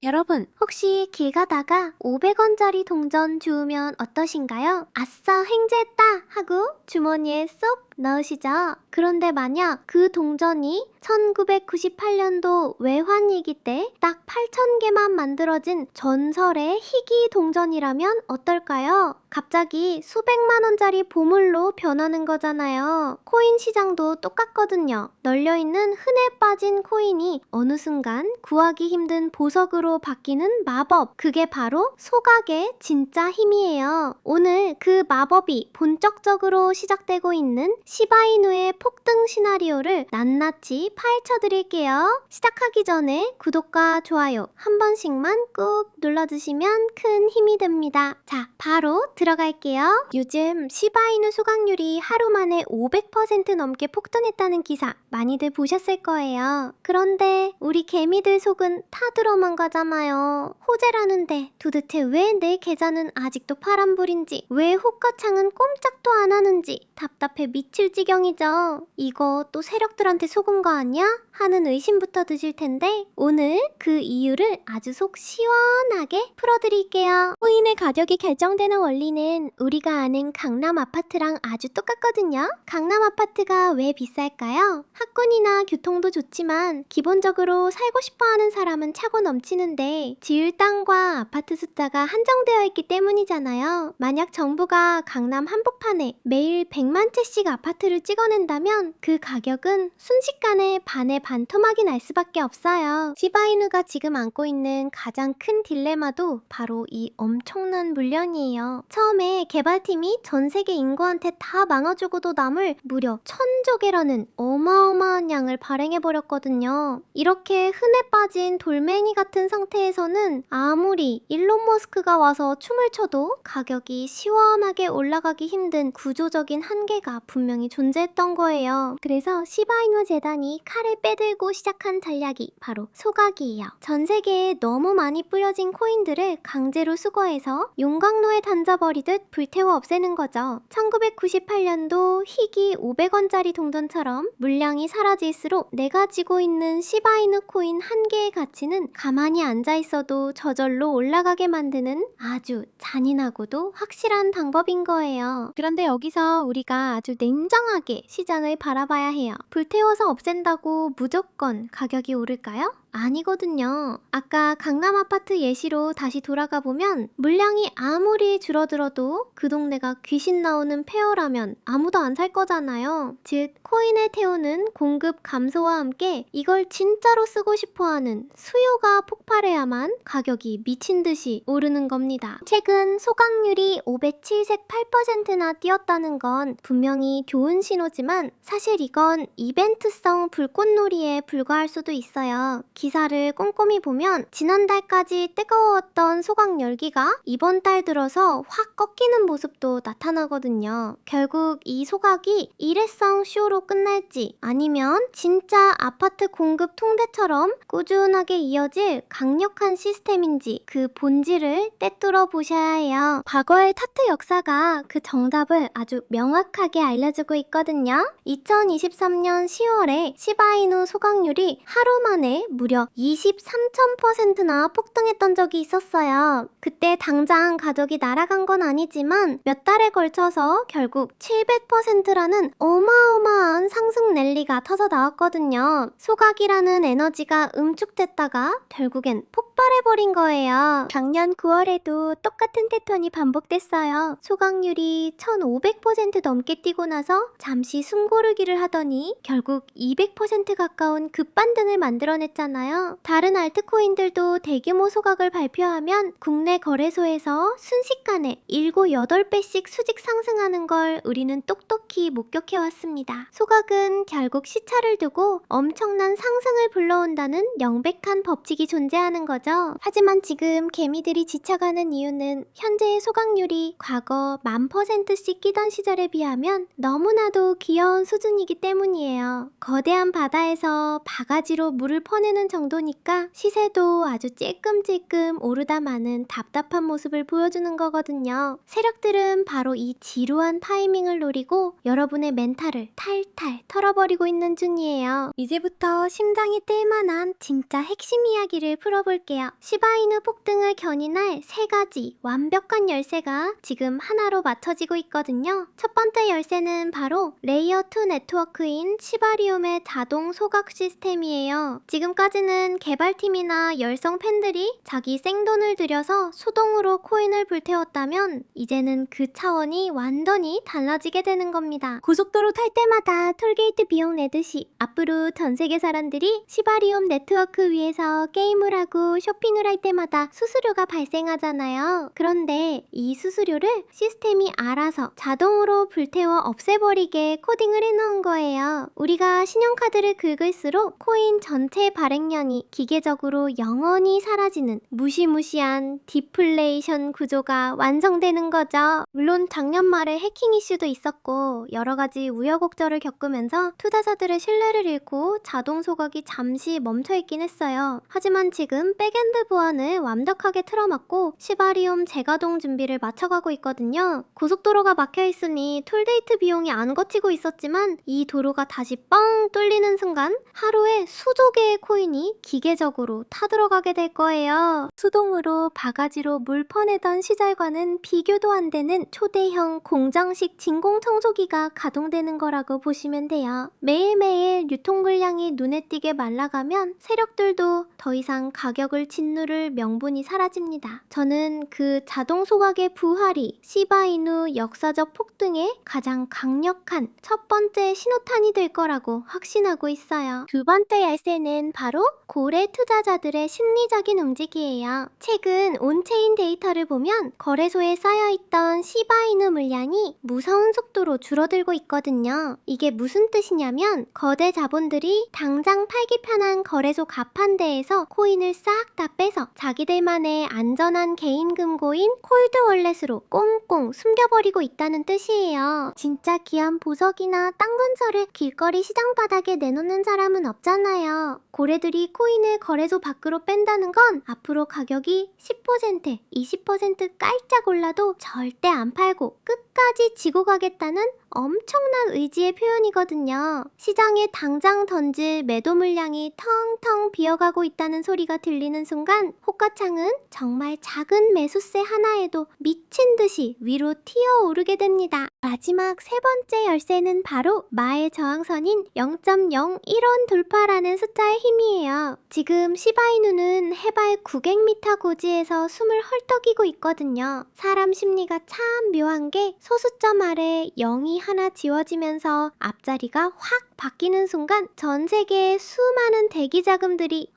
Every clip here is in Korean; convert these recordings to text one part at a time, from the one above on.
여러분, 혹시 길 가다가 500원짜리 동전 주우면 어떠신가요? 아싸, 횡재했다! 하고 주머니에 쏙 넣으시죠? 그런데 만약 그 동전이 1998년도 외환위기 때 딱 8,000개만 만들어진 전설의 희귀 동전이라면 어떨까요? 갑자기 수백만 원짜리 보물로 변하는 거잖아요. 코인 시장도 똑같거든요. 널려있는 흔해 빠진 코인이 어느 순간 구하기 힘든 보석으로 바뀌는 마법. 그게 바로 소각의 진짜 힘이에요. 오늘 그 마법이 본격적으로 시작되고 있는 시바이누의 폭등 시나리오를 낱낱이 파헤쳐 드릴게요. 시작하기 전에 구독과 좋아요 한 번씩만 꾹 눌러주시면 큰 힘이 됩니다. 자, 바로 들어갈게요. 요즘 시바이누 소각률이 하루 만에 500% 넘게 폭등했다는 기사 많이들 보셨을 거예요. 그런데 우리 개미들 속은 타들어만 가잖아요. 호재라는데 도대체 왜 내 계좌는 아직도 파란불인지, 왜 호가창은 꼼짝도 안 하는지 답답해 미칠 지경이죠. 이거 또 세력들한테 속은 거 아니야? 하는 의심부터 드실 텐데 오늘 그 이유를 아주 속 시원하게 풀어드릴게요. 코인의 가격이 결정되는 원리는 우리가 아는 강남 아파트랑 아주 똑같거든요. 강남 아파트가 왜 비쌀까요? 학군이나 교통도 좋지만 기본적으로 살고 싶어하는 사람은 차고 넘치는데 지을 땅과 아파트 숫자가 한정되어 있기 때문이잖아요. 만약 정부가 강남 한복판에 매일 100만 채씩 아파트를 찍어낸다면 그 가격은 순식간에 반의 반토막이 날 수밖에 없어요. 시바이누가 지금 안고 있는 가장 큰 딜레마도 바로 이 엄청난 물량이에요. 처음에 개발팀이 전 세계 인구한테 다 나눠주고도 남을 무려 1000조개라는 어마어마한 양을 발행해버렸거든요. 이렇게 흔해 빠진 돌멩이 같은 상태에서는 아무리 일론 머스크가 와서 춤을 춰도 가격이 시원하게 올라가기 힘든 구조적인 한계가 분명히 존재했던 거예요. 그래서 시바이누 재단이 칼을 빼들고 시작한 전략이 바로 소각이에요. 전 세계에 너무 많이 뿌려진 코인들을 강제로 수거해서 용광로에 던져버리듯 불태워 없애는 거죠. 1998년도 희귀 500원짜리 동전처럼 물량이 사라질수록 내가 쥐고 있는 시바이누 코인 한 개의 가치는 가만히 앉아있어도 저절로 올라가게 만드는 아주 잔인하고도 확실한 방법인 거예요. 그런데 여기서 우리가 아주 냉정하게 시장을 바라봐야 해요. 불태워서 없앤다고 무조건 가격이 오를까요? 아니거든요. 아까 강남 아파트 예시로 다시 돌아가 보면 물량이 아무리 줄어들어도 그 동네가 귀신 나오는 폐허라면 아무도 안 살 거잖아요. 즉 코인을 태우는 공급 감소와 함께 이걸 진짜로 쓰고 싶어하는 수요가 폭발해야만 가격이 미친 듯이 오르는 겁니다. 최근 소각률이 507색 8%나 뛰었다는 건 분명히 좋은 신호지만 사실 이건 이벤트성 불꽃놀이에 불과할 수도 있어요. 기사를 꼼꼼히 보면 지난달까지 뜨거웠던 소각 열기가 이번 달 들어서 확 꺾이는 모습도 나타나거든요. 결국 이 소각이 일회성 쇼로 끝날지 아니면 진짜 아파트 공급 통제처럼 꾸준하게 이어질 강력한 시스템인지 그 본질을 떼뚫어 보셔야 해요. 과거의 타투 역사가 그 정답을 아주 명확하게 알려주고 있거든요. 2023년 10월에 시바이누 소각률이 하루 만에 무려 23,000%나 폭등했던 적이 있었어요. 그때 당장 가족이 날아간 건 아니지만 몇 달에 걸쳐서 결국 700%라는 어마어마한 상승 랠리가 터져 나왔거든요. 소각이라는 에너지가 응축됐다가 결국엔 폭발해버린 거예요. 작년 9월에도 똑같은 패턴이 반복됐어요. 소각률이 1500% 넘게 뛰고 나서 잠시 숨고르기를 하더니 결국 200% 가까운 급반등을 만들어냈잖아요. 다른 알트코인들도 대규모 소각을 발표하면 국내 거래소에서 순식간에 7, 8배씩 수직 상승하는 걸 우리는 똑똑히 목격해왔습니다. 소각은 결국 시차를 두고 엄청난 상승을 불러온다는 명백한 법칙이 존재하는 거죠. 하지만 지금 개미들이 지쳐가는 이유는 현재의 소각률이 과거 10,000%씩 끼던 시절에 비하면 너무나도 귀여운 수준이기 때문이에요. 거대한 바다에서 바가지로 물을 퍼내는 하는 정도니까 시세도 아주 찔끔찔끔 오르다 마는 답답한 모습을 보여주는 거거든요. 세력들은 바로 이 지루한 타이밍을 노리고 여러분의 멘탈을 탈탈 털어버리고 있는 중이에요. 이제부터 심장이 뛸 만한 진짜 핵심 이야기를 풀어볼게요. 시바이누 폭등을 견인할 3가지 완벽한 열쇠가 지금 하나로 맞춰지고 있거든요. 첫 번째 열쇠는 바로 레이어 2 네트워크인 시바리움의 자동 소각 시스템이에요. 지금까지는 개발팀이나 열성 팬들이 자기 생돈을 들여서 수동으로 코인을 불태웠다면 이제는 그 차원이 완전히 달라지게 되는 겁니다. 고속도로 탈 때마다 톨게이트 비용 내듯이 앞으로 전 세계 사람들이 시바리움 네트워크 위에서 게임을 하고 쇼핑을 할 때마다 수수료가 발생하잖아요. 그런데 이 수수료를 시스템이 알아서 자동으로 불태워 없애버리게 코딩을 해놓은 거예요. 우리가 신용카드를 긁을수록 코인 전체 발행량이 기계적으로 영원히 사라지는 무시무시한 디플레이션 구조가 완성되는 거죠. 물론 작년 말에 해킹 이슈도 있었고 여러가지 우여곡절을 겪으면서 투자자들의 신뢰를 잃고 자동 소각이 잠시 멈춰있긴 했어요. 하지만 지금 백엔드 보안을 완벽하게 틀어막고 시바리움 재가동 준비를 맞춰가고 있거든요. 고속도로가 막혀있으니 톨게이트 비용이 안 거치고 있었지만 이 도로가 다시 뻥 뚫리는 순간 하루에 수조 개의 코인이 기계적으로 타들어가게 될 거예요. 수동으로 바가지로 물 퍼내던 시절과는 비교도 안 되는 초대형 공장식 진공청소기가 가동되는 거라고 보시면 돼요. 매일매일 유통 물량이 눈에 띄게 말라가면 세력들도 더 이상 가격을 짓누를 명분이 사라집니다. 저는 그 자동 소각의 부활이 시바이누 역사적 폭등의 가장 강력한 첫 번째 신호탄이 될 거라고 확신하고 있어요. 두 번째 열쇠는 바로 고래 투자자들의 심리적인 움직이에요. 최근 온체인 데이터를 보면 거래소에 쌓여있던 시바이누 물량이 무서운 속도로 줄어들고 있거든요. 이게 무슨 뜻이냐면 거대 자본들이 당장 팔기 편한 거래소 가판대에서 코인을 싹 다 빼서 자기들만의 안전한 개인 금고인 콜드 월렛으로 꽁꽁 숨겨버리고 있다는 뜻이에요. 진짜 귀한 보석이나 땅 문서를 길거리 시장 바닥에 내놓는 사람은 없잖아요. 고래들이 코인을 거래소 밖으로 뺀다는 건 앞으로 가격이 10%, 20% 깔짝 올라도 절대 안 팔고 끝까지 지고 가겠다는 엄청난 의지의 표현이거든요. 시장에 당장 던질 매도 물량이 텅텅 비어가고 있다는 소리가 들리는 순간 호가창은 정말 작은 매수세 하나에도 미친 듯이 위로 튀어오르게 됩니다. 마지막 세 번째 열쇠는 바로 마의 저항선인 0.01원 돌파라는 숫자의 힘이에요. 지금 시바이누는 해발 900m 고지에서 숨을 헐떡이고 있거든요. 사람 심리가 참 묘한 게 소수점 아래 0이 하나 지워지면서 앞자리가 확 바뀌는 순간 전 세계의 수많은 대기 자금들이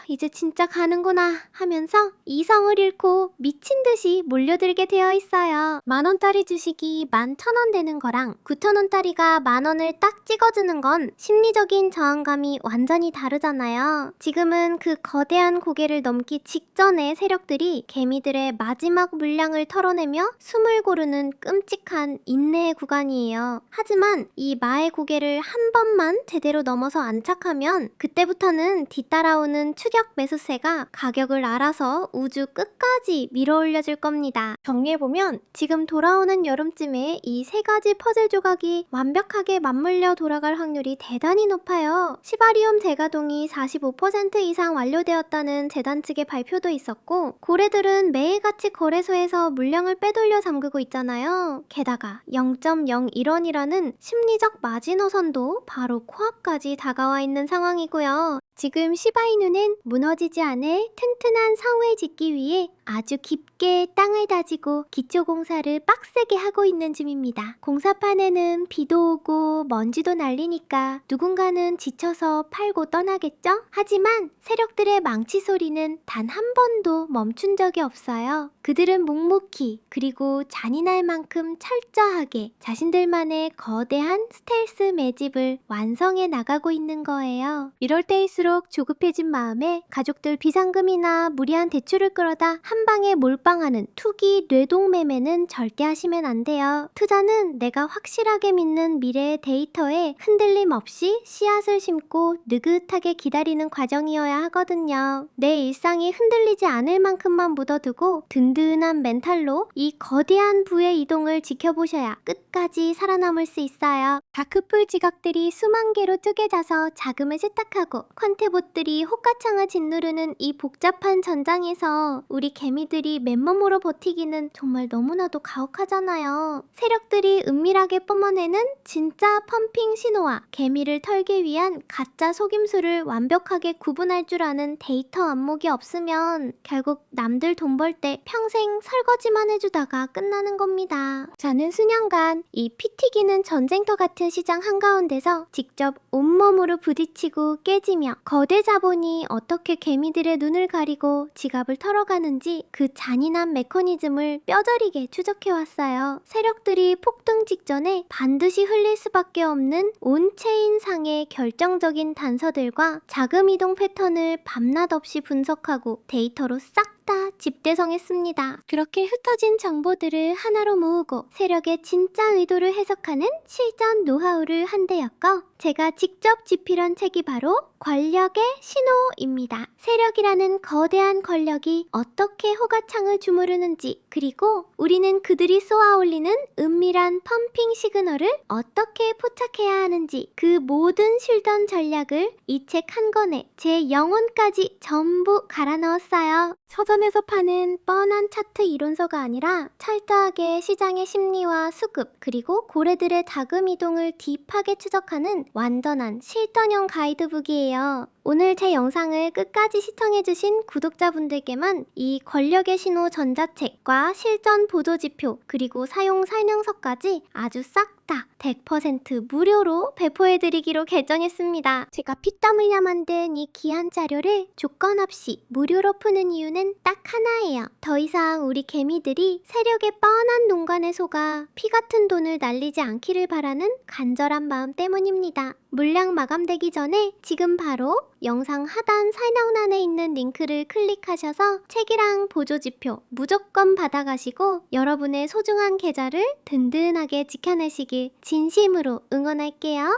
이제 진짜 가는구나 하면서 이성을 잃고 미친 듯이 몰려들게 되어 있어요. 만원짜리 주식이 11,000원 되는 거랑 9,000원짜리가 만원을 딱 찍어주는 건 심리적인 저항감이 완전히 다르잖아요. 지금은 그 거대한 고개를 넘기 직전에 세력들이 개미들의 마지막 물량을 털어내며 숨을 고르는 끔찍한 인내의 구간이에요. 하지만 이 마의 고개를 한 번만 제대로 넘어서 안착하면 그때부터는 뒤따라오는 추격 매수세가 가격을 알아서 우주 끝까지 밀어올려줄 겁니다. 정리해보면 지금 돌아오는 여름쯤에 이 3가지 퍼즐 조각이 완벽하게 맞물려 돌아갈 확률이 대단히 높아요. 시바리움 재가동이 45% 이상 완료되었다는 재단 측의 발표도 있었고 고래들은 매일같이 거래소에서 물량을 빼돌려 잠그고 있잖아요. 게다가 0.01원이라는 심리적 마지노선도 바로 코앞까지 다가와 있는 상황이고요. 지금 시바이누는 무너지지 않을 튼튼한 성을 짓기 위해 아주 깊게 땅을 다지고 기초공사를 빡세게 하고 있는 중입니다. 공사판에는 비도 오고 먼지도 날리니까 누군가는 지쳐서 팔고 떠나겠죠? 하지만 세력들의 망치 소리는 단 한 번도 멈춘 적이 없어요. 그들은 묵묵히 그리고 잔인할 만큼 철저하게 자신들만의 거대한 스텔스 매집을 완성해 나가고 있는 거예요. 이럴 때일수록 갈수록 조급해진 마음에 가족들 비상금이나 무리한 대출을 끌어다 한 방에 몰빵하는 투기 뇌동매매는 절대 하시면 안 돼요. 투자는 내가 확실하게 믿는 미래의 데이터에 흔들림 없이 씨앗을 심고 느긋하게 기다리는 과정이어야 하거든요. 내 일상이 흔들리지 않을 만큼만 묻어두고 든든한 멘탈로 이 거대한 부의 이동을 지켜보셔야 끝까지 살아남을 수 있어요. 다크풀 지각들이 수만 개로 쪼개져서 자금을 세탁하고 퀀테봇들이 호가창을 짓누르는 이 복잡한 전장에서 우리 개미들이 맨몸으로 버티기는 정말 너무나도 가혹하잖아요. 세력들이 은밀하게 뿜어내는 진짜 펌핑 신호와 개미를 털기 위한 가짜 속임수를 완벽하게 구분할 줄 아는 데이터 안목이 없으면 결국 남들 돈 벌 때 평생 설거지만 해주다가 끝나는 겁니다. 저는 수년간 이 피 튀기는 전쟁터 같은 시장 한가운데서 직접 온몸으로 부딪히고 깨지며 거대 자본이 어떻게 개미들의 눈을 가리고 지갑을 털어가는지 그 잔인한 메커니즘을 뼈저리게 추적해왔어요. 세력들이 폭등 직전에 반드시 흘릴 수밖에 없는 온체인상의 결정적인 단서들과 자금 이동 패턴을 밤낮 없이 분석하고 데이터로 싹 다 집대성했습니다. 그렇게 흩어진 정보들을 하나로 모으고 세력의 진짜 의도를 해석하는 실전 노하우를 한데 엮어 제가 직접 집필한 책이 바로 권력의 신호입니다. 세력이라는 거대한 권력이 어떻게 호가창을 주무르는지, 그리고 우리는 그들이 쏘아올리는 은밀한 펌핑 시그널을 어떻게 포착해야 하는지, 그 모든 실전 전략을 이 책 한 권에 제 영혼까지 전부 갈아 넣었어요. 서점에서 파는 뻔한 차트 이론서가 아니라 철저하게 시장의 심리와 수급, 그리고 고래들의 자금 이동을 딥하게 추적하는 완전한 실전형 가이드북이에요. 오늘 제 영상을 끝까지 시청해주신 구독자분들께만 이 권력의 신호 전자책과 실전 보조지표, 그리고 사용 설명서까지 아주 싹 다 100% 무료로 배포해드리기로 결정했습니다. 제가 피땀 흘려 만든 이 귀한 자료를 조건 없이 무료로 푸는 이유는 딱 하나예요. 더 이상 우리 개미들이 세력의 뻔한 농간에 속아 피 같은 돈을 날리지 않기를 바라는 간절한 마음 때문입니다. 물량 마감되기 전에 지금 바로 영상 하단 설명란에 있는 링크를 클릭하셔서 책이랑 보조지표 무조건 받아가시고 여러분의 소중한 계좌를 든든하게 지켜내시길 진심으로 응원할게요.